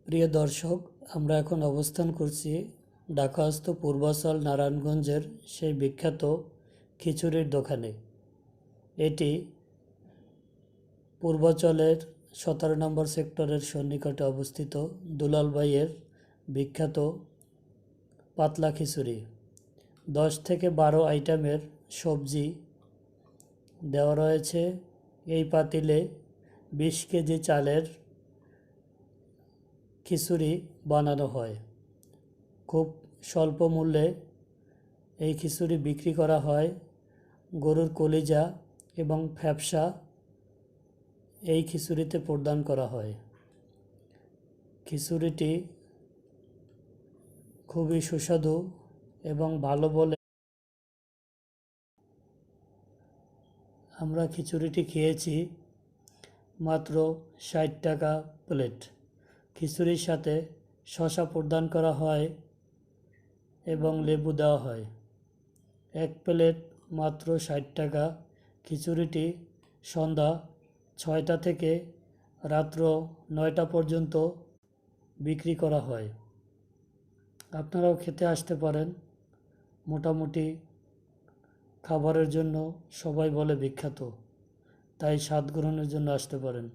প্রিয় দর্শক, আমরা এখন অবস্থান করছি ঢাকাস্থ পূর্বাচল নারায়ণগঞ্জের সেই বিখ্যাত খিচুড়ির দোকানে। এটি পূর্বাচলের 17 নম্বর সেক্টরের সন্নিকটে অবস্থিত দুলাল ভাইয়ের বিখ্যাত পাতলা খিচুড়ি। 10 থেকে 12 আইটেমের সবজি দেওয়া রয়েছে। এই পাতিলে 20 কেজি চালের খিচুড়ি বানানো হয়। খুব স্বল্প মূল্যে এই খিচুড়ি বিক্রি করা হয়। গরুর কলিজা এবং ফ্যাপসা এই খিচুড়িতে প্রদান করা হয়। খিচুড়িটি খুবই সুস্বাদু এবং ভালো বলে আমরা খিচুড়িটি খেয়েছি। মাত্র 60 টাকা প্লেট। খিচুড়ির সাথে শসা প্রদান করা হয় এবং লেবু দেওয়া হয়। এক প্লেট মাত্র 60 টাকা। খিচুড়িটি সন্ধ্যা 6টা থেকে রাত্র 9টা পর্যন্ত বিক্রি করা হয়। আপনারাও খেতে আসতে পারেন। মোটামুটি খাবারের জন্য সবাই বলে বিখ্যাত, তাই স্বাদ গ্রহণের জন্য আসতে পারেন।